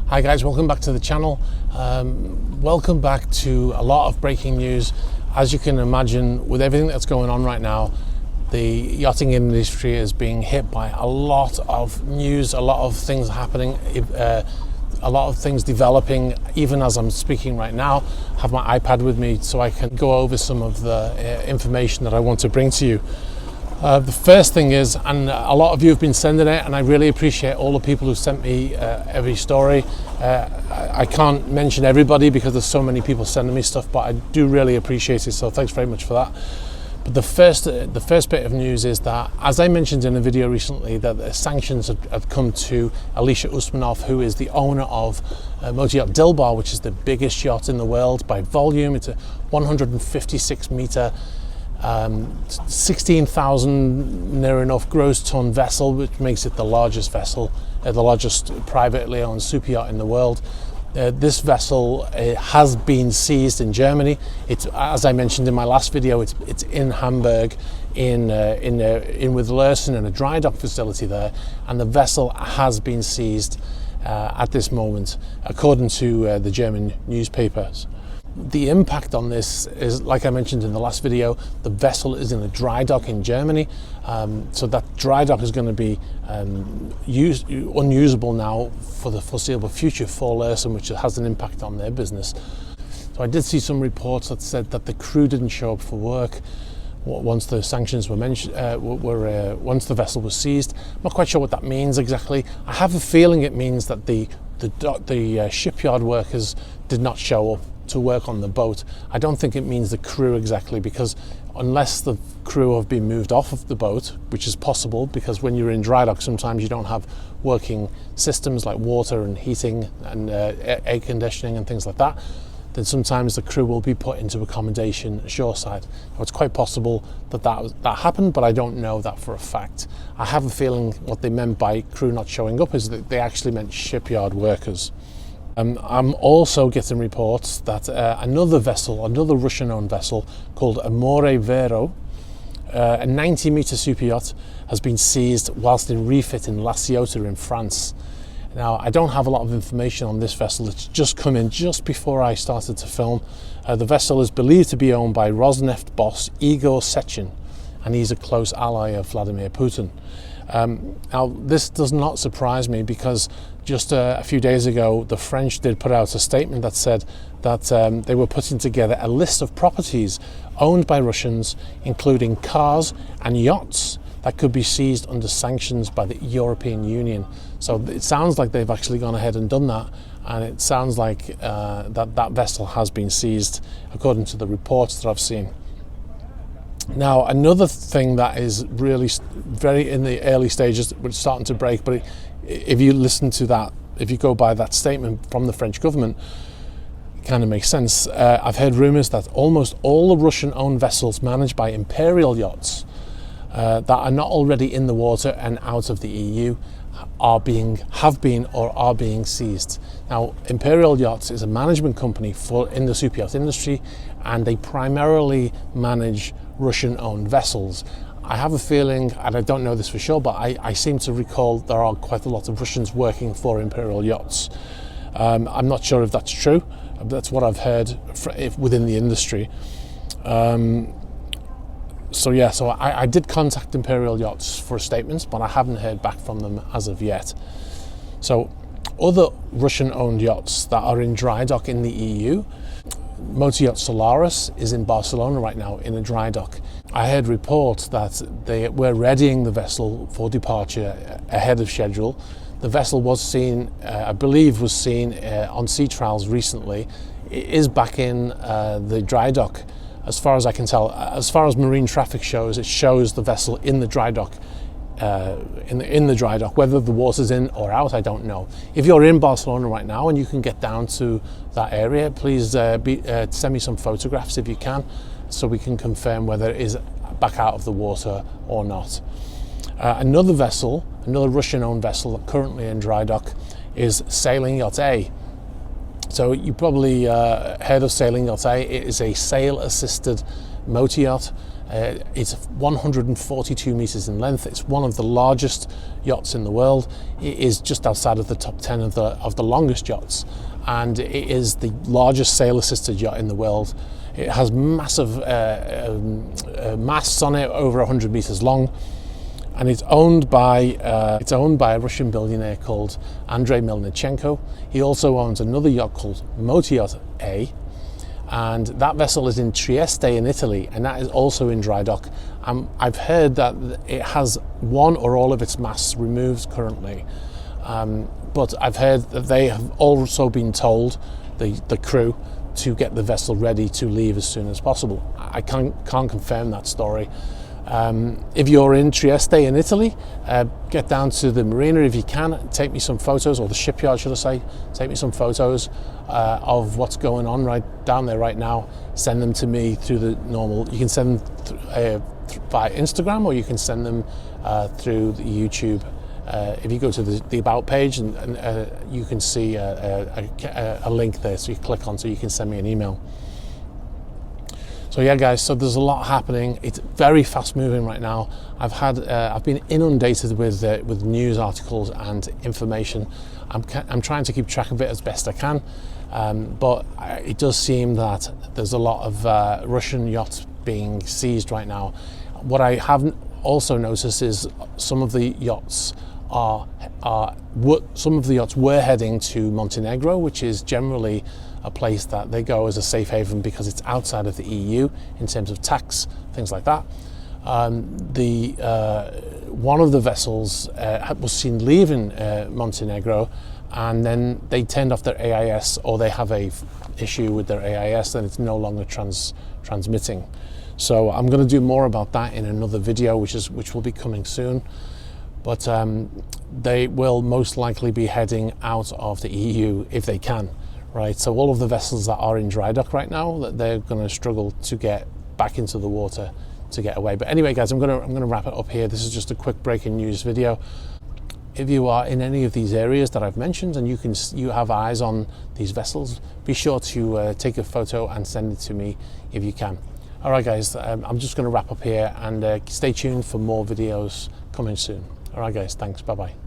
Hi guys, welcome back to the channel. Welcome back to a lot of breaking news. As you can imagine, with everything that's going on right now, the yachting industry is being hit by a lot of news, a lot of things happening, a lot of things developing. Even as I'm speaking right now, I have my iPad with me so I can go over some of the information that I want to bring to you. The first thing is, and a lot of you have been sending it, and I really appreciate all the people who sent me every story. I can't mention everybody because there's so many people sending me stuff, but I do really appreciate it, so thanks very much for that. But the first bit of news is that, as I mentioned in a video recently, that the sanctions have come to Alisher Usmanov, who is the owner of SuperYacht Dilbar, which is the biggest yacht in the world by volume. It's a 156 meter 16,000 near enough gross ton vessel, which makes it the largest vessel, the largest privately owned super yacht in the world. This vessel has been seized in Germany. It's, as I mentioned in my last video, it's in Hamburg, in with Lurssen, in a dry dock facility there, and the vessel has been seized at this moment, according to the German newspapers. The impact on this is, like I mentioned in the last video, the vessel is in a dry dock in Germany, so that dry dock is going to be unusable now for the foreseeable future for Lurssen, which has an impact on their business. So I did see some reports that said that the crew didn't show up for work once the sanctions were mentioned, once the vessel was seized. I'm not quite sure what that means exactly. I have a feeling it means that the shipyard workers did not show up to work on the boat. I don't think it means the crew exactly, because unless the crew have been moved off of the boat, which is possible because when you're in dry dock sometimes you don't have working systems like water and heating and air conditioning and things like that, then sometimes the crew will be put into accommodation shoreside. Now, it's quite possible that happened, but I don't know that for a fact. I have a feeling what they meant by crew not showing up is that they actually meant shipyard workers. I'm also getting reports that another Russian-owned vessel called Amore Vero, a 90-meter super yacht, has been seized whilst in refit in La Ciotat in France. Now, I don't have a lot of information on this vessel. It's just come in just before I started to film. The vessel is believed to be owned by Rosneft boss Igor Sechin, and he's a close ally of Vladimir Putin. Now, this does not surprise me because just a few days ago, the French did put out a statement that said that they were putting together a list of properties owned by Russians, including cars and yachts, that could be seized under sanctions by the European Union. So it sounds like they've actually gone ahead and done that, and it sounds like that vessel has been seized, according to the reports that I've seen. Now, another thing that is really very in the early stages, it's starting to break, but if you listen to that, if you go by that statement from the French government, it kind of makes sense. I've heard rumours that almost all the Russian-owned vessels managed by imperial yachts that are not already in the water and out of the EU have been or are being seized. Now, Imperial Yachts is a management company in the super yacht industry, and they primarily manage Russian-owned vessels. I have a feeling, and I don't know this for sure, but I seem to recall there are quite a lot of Russians working for Imperial Yachts. I'm not sure if that's true. That's what I've heard within the industry. So I did contact Imperial Yachts for a statement, but I haven't heard back from them as of yet. So other Russian-owned yachts that are in dry dock in the EU, motor yacht Solaris is in Barcelona right now in a dry dock. I heard reports that they were readying the vessel for departure ahead of schedule. The vessel was seen, I believe was seen on sea trials recently. It is back in the dry dock. As far as I can tell, as far as marine traffic shows, it shows the vessel in the dry dock, in the dry dock. Whether the water's in or out, I don't know. If you're in Barcelona right now and you can get down to that area, please send me some photographs if you can, so we can confirm whether it is back out of the water or not. Another Russian-owned vessel currently in dry dock is Sailing Yacht A. So you probably heard of Sailing Yacht A. It is a sail-assisted motor yacht. It's 142 meters in length. It's one of the largest yachts in the world. It is just outside of the top 10 of the longest yachts, and it is the largest sail-assisted yacht in the world. It has massive masts on it, over 100 meters long, and it's owned by a Russian billionaire called Andrei Melnichenko. He also owns another yacht called Yacht A, and that vessel is in Trieste in Italy, and that is also in dry dock. I've heard that it has one or all of its masts removed currently, but I've heard that they have also been told, the crew, to get the vessel ready to leave as soon as possible. I can't confirm that story. If you're in Trieste in Italy, get down to the marina if you can, take me some photos, or the shipyard should I say, take me some photos of what's going on right down there right now. Send them to me through the normal, you can send them by Instagram, or you can send them through the YouTube. If you go to the About page, and you can see a link there, so you click on, so you can send me an email. So yeah, guys, so there's a lot happening. It's very fast moving right now. I've been inundated with news articles and information. I'm trying to keep track of it as best I can, but it does seem that there's a lot of Russian yachts being seized right now. What I haven't also noticed is some of the yachts were heading to Montenegro, which is generally a place that they go as a safe haven because it's outside of the EU in terms of tax, things like that. One of the vessels was seen leaving Montenegro, and then they turned off their AIS, or they have a issue with their AIS, and it's no longer transmitting. So I'm going to do more about that in another video, which will be coming soon. But they will most likely be heading out of the EU if they can, right? So all of the vessels that are in dry dock right now, that they're going to struggle to get back into the water to get away. But anyway, guys, I'm going to wrap it up here. This is just a quick breaking news video. If you are in any of these areas that I've mentioned and you have eyes on these vessels, be sure to take a photo and send it to me if you can. All right, guys, I'm just going to wrap up here, and stay tuned for more videos coming soon. All right, guys, thanks. Bye-bye.